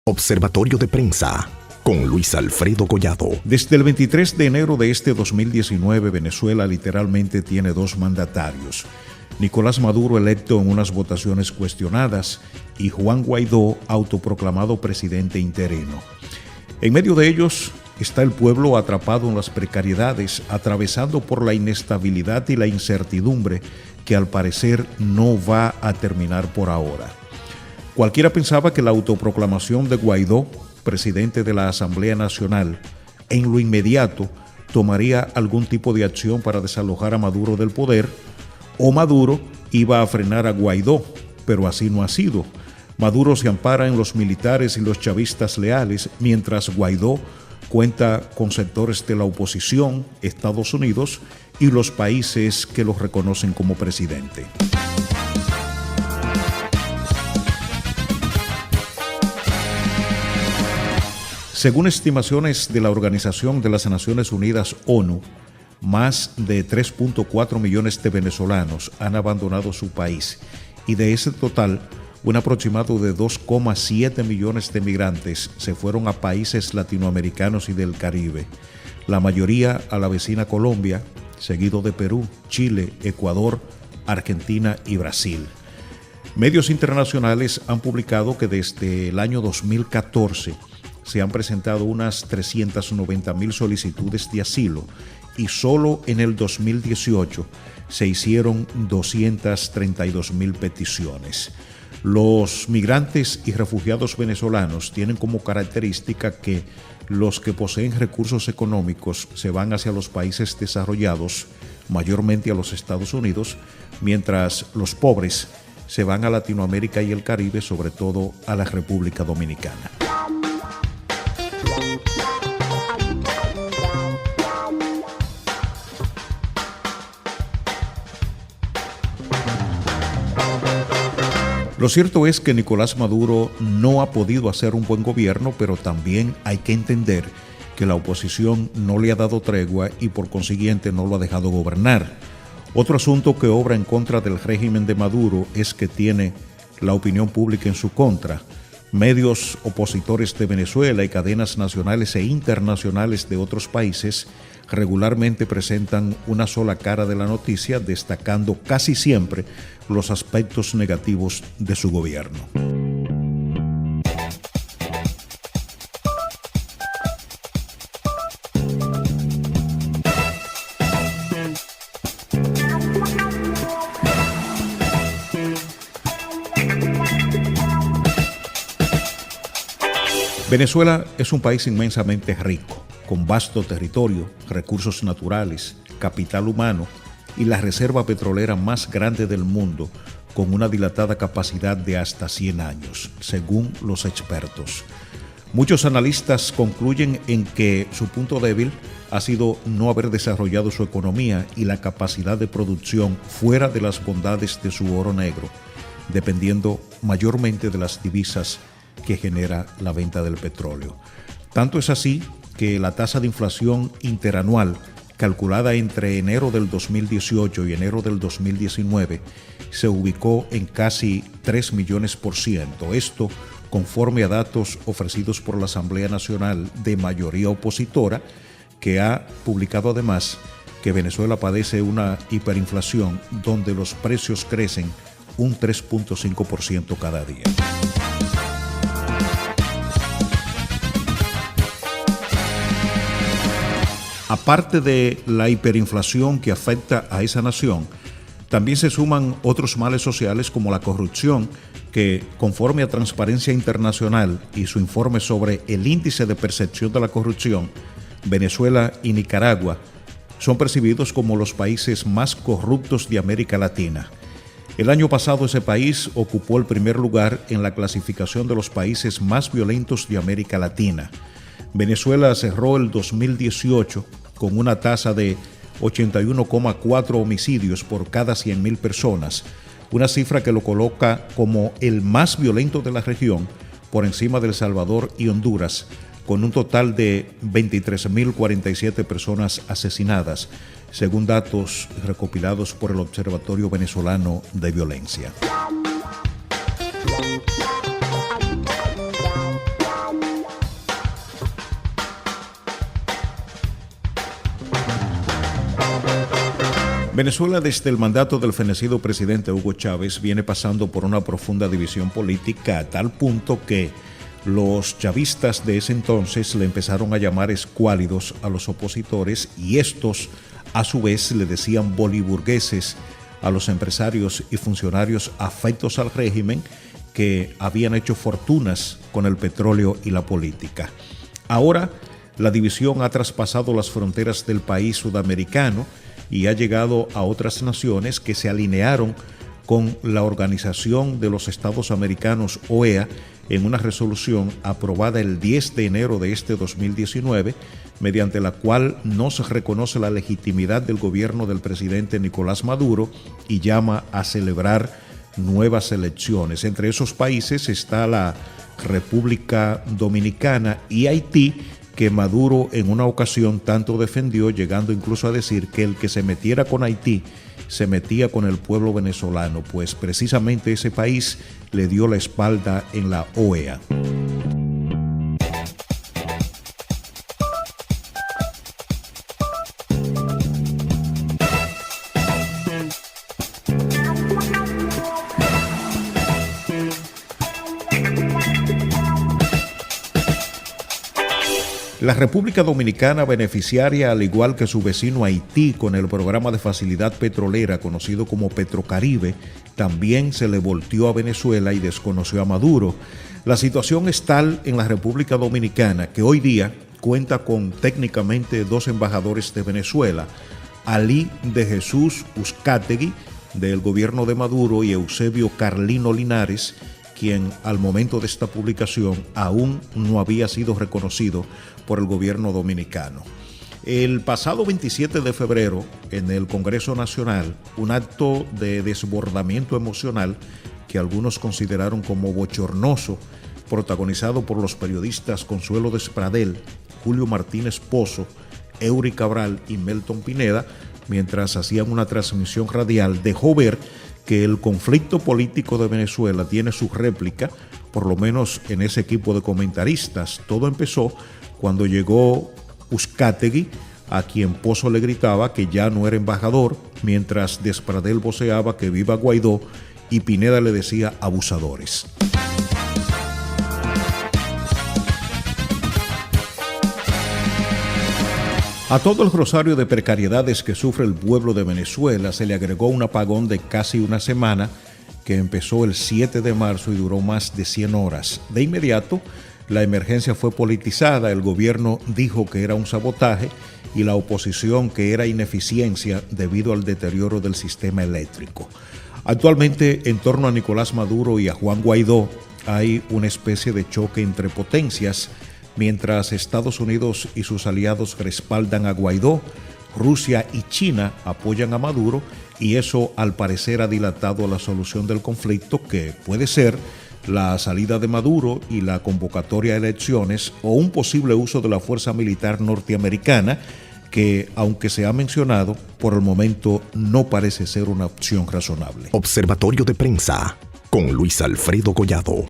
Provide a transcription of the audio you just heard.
Observatorio de Prensa con Luis Alfredo Collado. Desde el 23 de enero de este 2019, Venezuela literalmente tiene dos mandatarios. Nicolás Maduro, electo en unas votaciones cuestionadas, y Juan Guaidó, autoproclamado presidente interino. En medio de ellos está el pueblo atrapado en las precariedades, atravesando por la inestabilidad y la incertidumbre que al parecer no va a terminar por ahora. Cualquiera pensaba que la autoproclamación de Guaidó, presidente de la Asamblea Nacional, en lo inmediato tomaría algún tipo de acción para desalojar a Maduro del poder, o Maduro iba a frenar a Guaidó, pero así no ha sido. Maduro se ampara en los militares y los chavistas leales, mientras Guaidó cuenta con sectores de la oposición, Estados Unidos y los países que los reconocen como presidente. Según estimaciones de la Organización de las Naciones Unidas, ONU, más de 3.4 millones de venezolanos han abandonado su país y de ese total, un aproximado de 2,7 millones de migrantes se fueron a países latinoamericanos y del Caribe, la mayoría a la vecina Colombia, seguido de Perú, Chile, Ecuador, Argentina y Brasil. Medios internacionales han publicado que desde el año 2014 se han presentado unas 390,000 solicitudes de asilo y solo en el 2018 se hicieron 232,000 peticiones. Los migrantes y refugiados venezolanos tienen como característica que los que poseen recursos económicos se van hacia los países desarrollados, mayormente a los Estados Unidos, mientras los pobres se van a Latinoamérica y el Caribe, sobre todo a la República Dominicana. Lo cierto es que Nicolás Maduro no ha podido hacer un buen gobierno, pero también hay que entender que la oposición no le ha dado tregua y por consiguiente no lo ha dejado gobernar. Otro asunto que obra en contra del régimen de Maduro es que tiene la opinión pública en su contra. Medios opositores de Venezuela y cadenas nacionales e internacionales de otros países regularmente presentan una sola cara de la noticia, destacando casi siempre los aspectos negativos de su gobierno. Venezuela es un país inmensamente rico, con vasto territorio, recursos naturales, capital humano y la reserva petrolera más grande del mundo, con una dilatada capacidad de hasta 100 años, según los expertos. Muchos analistas concluyen en que su punto débil ha sido no haber desarrollado su economía y la capacidad de producción fuera de las bondades de su oro negro, dependiendo mayormente de las divisas que genera la venta del petróleo. Tanto es así que la tasa de inflación interanual, calculada entre enero del 2018 y enero del 2019, se ubicó en casi 3 millones %. Esto conforme a datos ofrecidos por la Asamblea Nacional de mayoría opositora, que ha publicado además que Venezuela padece una hiperinflación donde los precios crecen un 3.5% cada día. Aparte de la hiperinflación que afecta a esa nación, también se suman otros males sociales como la corrupción, que conforme a Transparencia Internacional y su informe sobre el índice de percepción de la corrupción, Venezuela y Nicaragua son percibidos como los países más corruptos de América Latina. El año pasado ese país ocupó el primer lugar en la clasificación de los países más violentos de América Latina. Venezuela cerró el 2018 con una tasa de 81,4 homicidios por cada 100,000 personas, una cifra que lo coloca como el más violento de la región, por encima de El Salvador y Honduras, con un total de 23,047 personas asesinadas, según datos recopilados por el Observatorio Venezolano de Violencia. Venezuela, desde el mandato del fenecido presidente Hugo Chávez, viene pasando por una profunda división política a tal punto que los chavistas de ese entonces le empezaron a llamar escuálidos a los opositores y estos, a su vez, le decían boliburgueses a los empresarios y funcionarios afectos al régimen que habían hecho fortunas con el petróleo y la política. Ahora, la división ha traspasado las fronteras del país sudamericano y ha llegado a otras naciones que se alinearon con la Organización de los Estados Americanos, OEA, en una resolución aprobada el 10 de enero de este 2019, mediante la cual no se reconoce la legitimidad del gobierno del presidente Nicolás Maduro y llama a celebrar nuevas elecciones. Entre esos países está la República Dominicana y Haití, que Maduro en una ocasión tanto defendió, llegando incluso a decir que el que se metiera con Haití se metía con el pueblo venezolano, pues precisamente ese país le dio la espalda en la OEA. La República Dominicana, beneficiaria al igual que su vecino Haití con el programa de facilidad petrolera conocido como Petrocaribe, también se le volteó a Venezuela y desconoció a Maduro. La situación es tal en la República Dominicana que hoy día cuenta con técnicamente dos embajadores de Venezuela, Alí de Jesús Uzcategui del gobierno de Maduro y Eusebio Carlino Linares, quien al momento de esta publicación aún no había sido reconocido por el gobierno dominicano. El pasado 27 de febrero, en el Congreso Nacional, un acto de desbordamiento emocional que algunos consideraron como bochornoso, protagonizado por los periodistas Consuelo Despradel, Julio Martínez Pozo, Eury Cabral y Melton Pineda, mientras hacían una transmisión radial, dejó ver que el conflicto político de Venezuela tiene su réplica, por lo menos en ese equipo de comentaristas. Todo empezó cuando llegó Uzcategui, a quien Pozo le gritaba que ya no era embajador, mientras Despradel voceaba que viva Guaidó y Pineda le decía abusadores. A todo el rosario de precariedades que sufre el pueblo de Venezuela se le agregó un apagón de casi una semana que empezó el 7 de marzo y duró más de 100 horas. De inmediato, la emergencia fue politizada, el gobierno dijo que era un sabotaje y la oposición que era ineficiencia debido al deterioro del sistema eléctrico. Actualmente, en torno a Nicolás Maduro y a Juan Guaidó, hay una especie de choque entre potencias. Mientras Estados Unidos y sus aliados respaldan a Guaidó, Rusia y China apoyan a Maduro y eso al parecer ha dilatado la solución del conflicto, que puede ser la salida de Maduro y la convocatoria a elecciones o un posible uso de la fuerza militar norteamericana que, aunque se ha mencionado, por el momento no parece ser una opción razonable. Observatorio de Prensa con Luis Alfredo Collado.